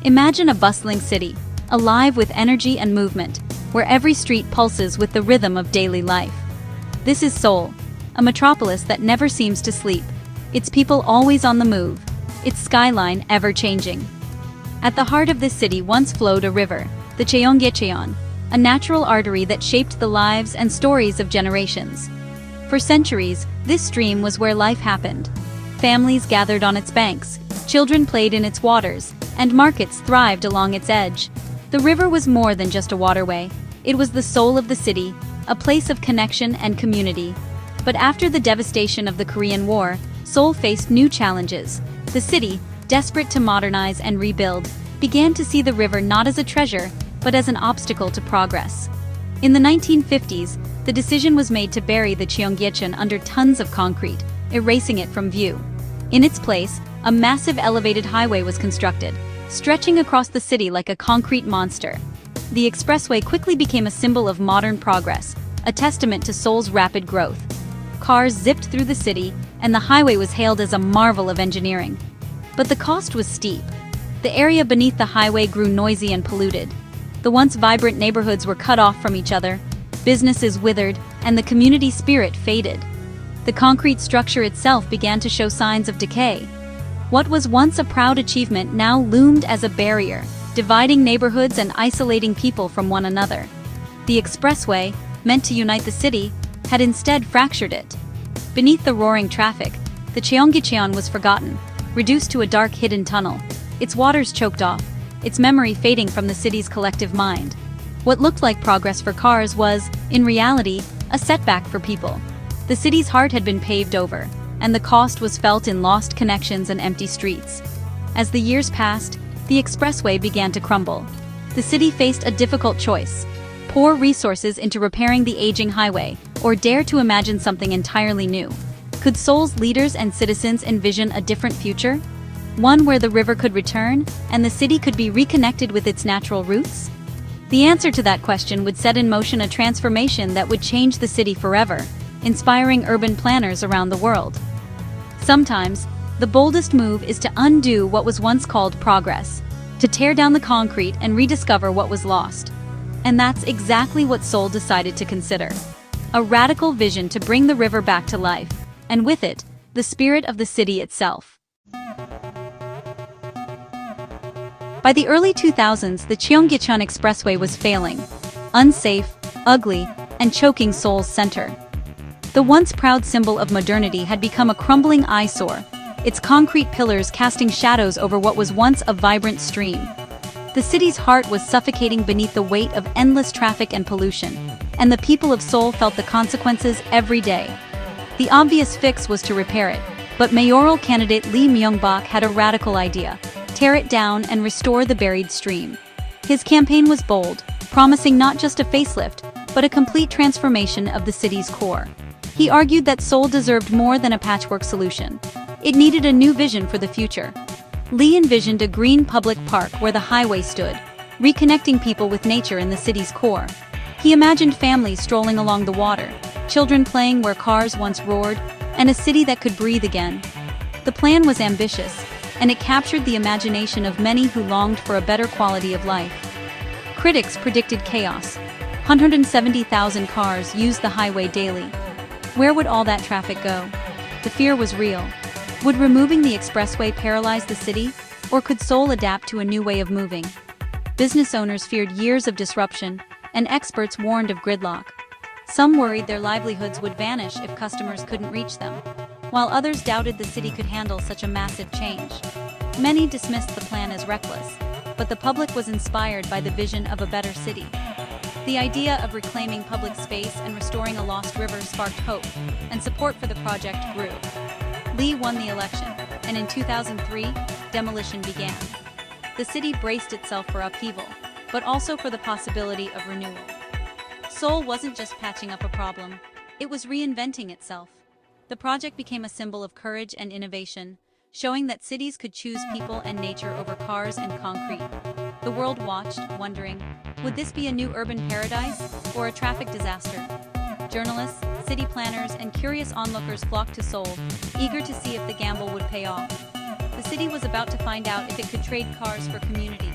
Imagine a bustling city, alive with energy and movement, where every street pulses with the rhythm of daily life. This is Seoul, a metropolis that never seems to sleep, its people always on the move, its skyline ever-changing. At the heart of this city once flowed a river, the Cheonggyecheon, a natural artery that shaped the lives and stories of generations. For centuries, this stream was where life happened. Families gathered on its banks, children played in its waters, and markets thrived along its edge. The river was more than just a waterway. It was the soul of the city, a place of connection and community. But after the devastation of the Korean War, Seoul faced new challenges. The city, desperate to modernize and rebuild, began to see the river not as a treasure, but as an obstacle to progress. In the 1950s, the decision was made to bury the Cheonggyecheon under tons of concrete, erasing it from view. In its place, a massive elevated highway was constructed, stretching across the city like a concrete monster. The expressway quickly became a symbol of modern progress, a testament to Seoul's rapid growth. Cars zipped through the city, and the highway was hailed as a marvel of engineering. But the cost was steep. The area beneath the highway grew noisy and polluted. The once vibrant neighborhoods were cut off from each other, businesses withered, and the community spirit faded. The concrete structure itself began to show signs of decay. What was once a proud achievement now loomed as a barrier, dividing neighborhoods and isolating people from one another. The expressway, meant to unite the city, had instead fractured it. Beneath the roaring traffic, the Cheonggyecheon was forgotten, reduced to a dark hidden tunnel, its waters choked off, its memory fading from the city's collective mind. What looked like progress for cars was, in reality, a setback for people. The city's heart had been paved over, and the cost was felt in lost connections and empty streets. As the years passed, the expressway began to crumble. The city faced a difficult choice: pour resources into repairing the aging highway, or dare to imagine something entirely new. Could Seoul's leaders and citizens envision a different future? One where the river could return, and the city could be reconnected with its natural roots? The answer to that question would set in motion a transformation that would change the city forever, inspiring urban planners around the world. Sometimes, the boldest move is to undo what was once called progress, to tear down the concrete and rediscover what was lost. And that's exactly what Seoul decided to consider. A radical vision to bring the river back to life, and with it, the spirit of the city itself. By the early 2000s, the Cheonggyecheon Expressway was failing, unsafe, ugly, and choking Seoul's center. The once proud symbol of modernity had become a crumbling eyesore, its concrete pillars casting shadows over what was once a vibrant stream. The city's heart was suffocating beneath the weight of endless traffic and pollution, and the people of Seoul felt the consequences every day. The obvious fix was to repair it, but mayoral candidate Lee Myung-bak had a radical idea: tear it down and restore the buried stream. His campaign was bold, promising not just a facelift, but a complete transformation of the city's core. He argued that Seoul deserved more than a patchwork solution. It needed a new vision for the future. Lee envisioned a green public park where the highway stood, reconnecting people with nature in the city's core. He imagined families strolling along the water, children playing where cars once roared, and a city that could breathe again. The plan was ambitious, and it captured the imagination of many who longed for a better quality of life. Critics predicted chaos. 170,000 cars used the highway daily. Where would all that traffic go? The fear was real. Would removing the expressway paralyze the city, or could Seoul adapt to a new way of moving? Business owners feared years of disruption, and experts warned of gridlock. Some worried their livelihoods would vanish if customers couldn't reach them, while others doubted the city could handle such a massive change. Many dismissed the plan as reckless, but the public was inspired by the vision of a better city. The idea of reclaiming public space and restoring a lost river sparked hope, and support for the project grew. Lee won the election, and in 2003, demolition began. The city braced itself for upheaval, but also for the possibility of renewal. Seoul wasn't just patching up a problem, it was reinventing itself. The project became a symbol of courage and innovation, showing that cities could choose people and nature over cars and concrete. The world watched, wondering, would this be a new urban paradise or a traffic disaster? Journalists, city planners, and curious onlookers flocked to Seoul, eager to see if the gamble would pay off. The city was about to find out if it could trade cars for community.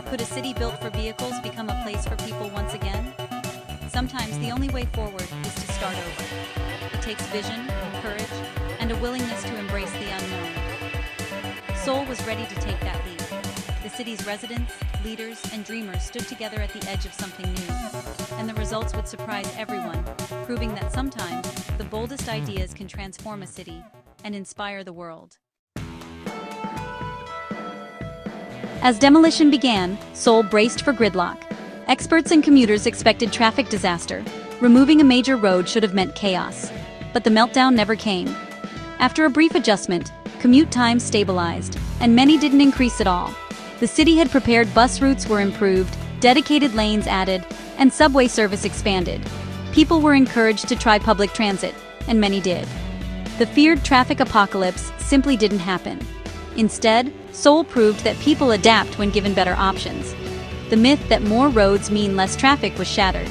Could a city built for vehicles become a place for people once again? Sometimes the only way forward is to start over. It takes vision, courage, and a willingness to embrace the unknown. Seoul was ready to take that leap. The city's residents, leaders, and dreamers stood together at the edge of something new. And the results would surprise everyone, proving that sometimes the boldest ideas can transform a city and inspire the world. As demolition began, Seoul braced for gridlock. Experts and commuters expected traffic disaster. Removing a major road should have meant chaos. But the meltdown never came. After a brief adjustment, commute times stabilized, and many didn't increase at all. The city had prepared, bus routes were improved, dedicated lanes added, and subway service expanded. People were encouraged to try public transit, and many did. The feared traffic apocalypse simply didn't happen. Instead, Seoul proved that people adapt when given better options. The myth that more roads mean less traffic was shattered.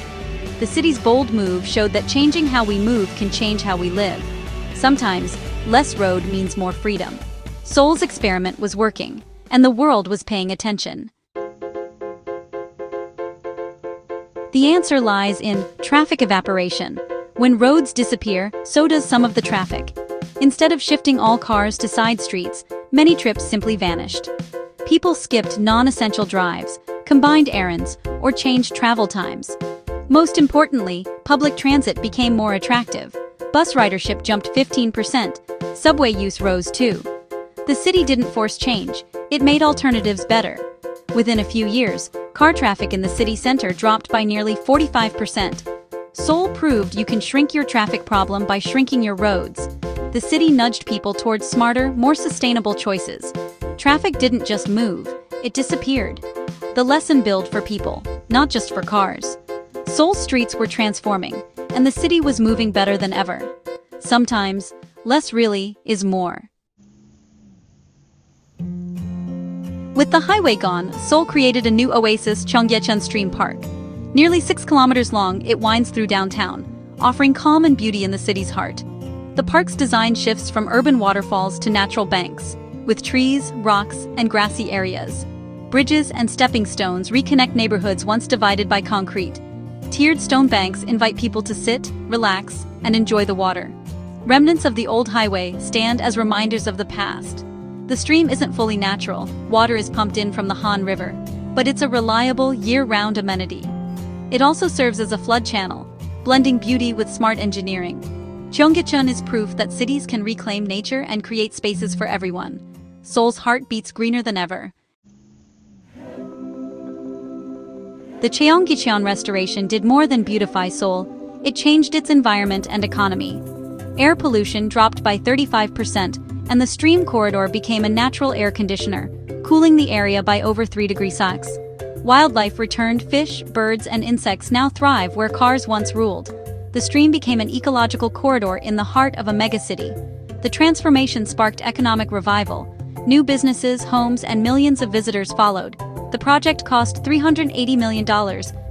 The city's bold move showed that changing how we move can change how we live. Sometimes, less road means more freedom. Seoul's experiment was working, and the world was paying attention. The answer lies in traffic evaporation. When roads disappear, so does some of the traffic. Instead of shifting all cars to side streets, many trips simply vanished. People skipped non-essential drives, combined errands, or changed travel times. Most importantly, public transit became more attractive. Bus ridership jumped 15%. Subway use rose too. The city didn't force change, it made alternatives better. Within a few years, car traffic in the city center dropped by nearly 45%. Seoul proved you can shrink your traffic problem by shrinking your roads. The city nudged people towards smarter, more sustainable choices. Traffic didn't just move, it disappeared. The lesson built for people, not just for cars. Seoul's streets were transforming, and the city was moving better than ever. Sometimes, less really is more. With the highway gone, Seoul created a new oasis, Cheonggyecheon Stream Park. Nearly 6 kilometers long, it winds through downtown, offering calm and beauty in the city's heart. The park's design shifts from urban waterfalls to natural banks, with trees, rocks, and grassy areas. Bridges and stepping stones reconnect neighborhoods once divided by concrete. Tiered stone banks invite people to sit, relax, and enjoy the water. Remnants of the old highway stand as reminders of the past. The stream isn't fully natural, water is pumped in from the Han River, but it's a reliable, year-round amenity. It also serves as a flood channel, blending beauty with smart engineering. Cheonggyecheon is proof that cities can reclaim nature and create spaces for everyone. Seoul's heart beats greener than ever. The Cheonggyecheon restoration did more than beautify Seoul, it changed its environment and economy. Air pollution dropped by 35%, and the stream corridor became a natural air conditioner, cooling the area by over 3 degrees Celsius. Wildlife returned, fish, birds, and insects now thrive where cars once ruled. The stream became an ecological corridor in the heart of a megacity. The transformation sparked economic revival. New businesses, homes, and millions of visitors followed. The project cost $380 million,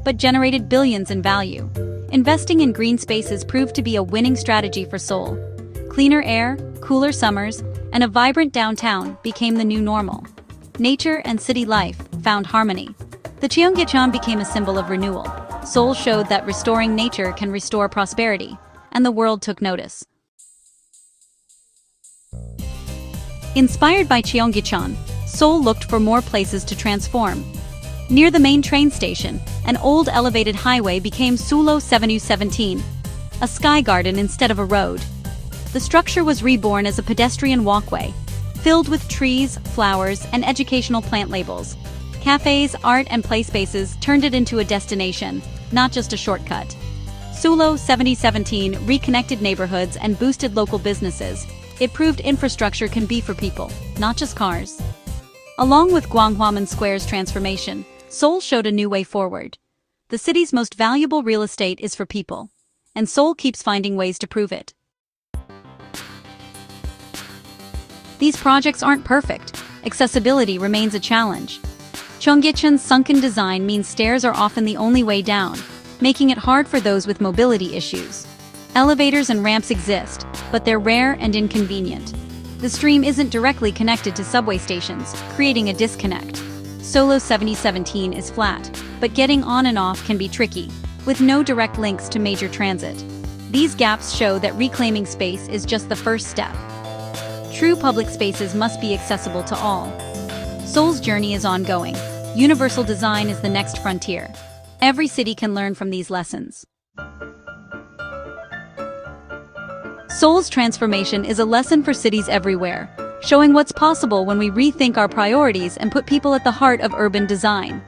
but generated billions in value. Investing in green spaces proved to be a winning strategy for Seoul. Cleaner air, cooler summers, and a vibrant downtown became the new normal. Nature and city life found harmony. The Cheonggyecheon became a symbol of renewal. Seoul showed that restoring nature can restore prosperity, and the world took notice. Inspired by Cheonggyecheon, Seoul looked for more places to transform. Near the main train station, an old elevated highway became Seoullo 717, a sky garden instead of a road. The structure was reborn as a pedestrian walkway, filled with trees, flowers, and educational plant labels. Cafes, art, and play spaces turned it into a destination, not just a shortcut. Seoullo 7017 reconnected neighborhoods and boosted local businesses. It proved infrastructure can be for people, not just cars. Along with Gwanghwamun Square's transformation, Seoul showed a new way forward. The city's most valuable real estate is for people, and Seoul keeps finding ways to prove it. These projects aren't perfect. Accessibility remains a challenge. Cheonggyecheon's sunken design means stairs are often the only way down, making it hard for those with mobility issues. Elevators and ramps exist, but they're rare and inconvenient. The stream isn't directly connected to subway stations, creating a disconnect. Seoullo 7017 is flat, but getting on and off can be tricky, with no direct links to major transit. These gaps show that reclaiming space is just the first step. True public spaces must be accessible to all. Seoul's journey is ongoing. Universal design is the next frontier. Every city can learn from these lessons. Seoul's transformation is a lesson for cities everywhere, showing what's possible when we rethink our priorities and put people at the heart of urban design.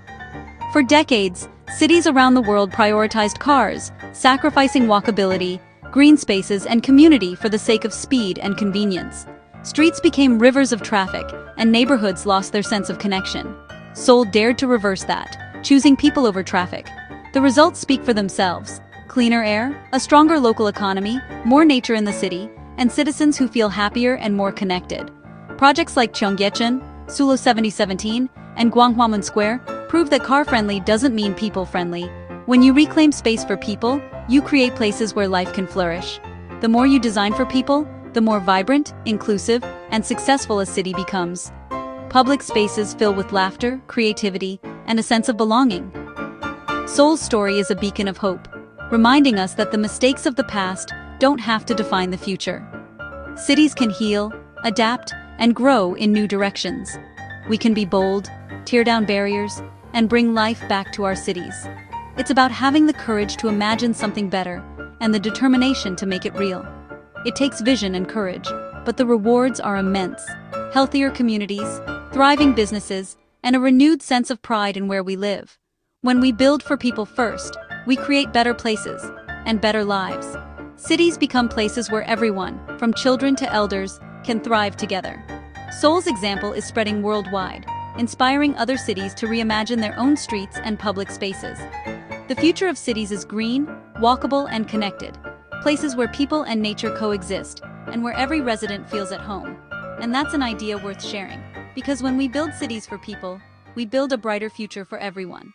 For decades, cities around the world prioritized cars, sacrificing walkability, green spaces, and community for the sake of speed and convenience. Streets became rivers of traffic, and neighborhoods lost their sense of connection. Seoul dared to reverse that, choosing people over traffic. The results speak for themselves. Cleaner air, a stronger local economy, more nature in the city, and citizens who feel happier and more connected. Projects like Cheonggyecheon, Seoullo 7017, and Gwanghwamun Square prove that car-friendly doesn't mean people-friendly. When you reclaim space for people, you create places where life can flourish. The more you design for people, the more vibrant, inclusive, and successful a city becomes. Public spaces fill with laughter, creativity, and a sense of belonging. Seoul's story is a beacon of hope, reminding us that the mistakes of the past don't have to define the future. Cities can heal, adapt, and grow in new directions. We can be bold, tear down barriers, and bring life back to our cities. It's about having the courage to imagine something better and the determination to make it real. It takes vision and courage, but the rewards are immense. Healthier communities, thriving businesses, and a renewed sense of pride in where we live. When we build for people first, we create better places and better lives. Cities become places where everyone, from children to elders, can thrive together. Seoul's example is spreading worldwide, inspiring other cities to reimagine their own streets and public spaces. The future of cities is green, walkable, and connected. Places where people and nature coexist, and where every resident feels at home. And that's an idea worth sharing, because when we build cities for people, we build a brighter future for everyone.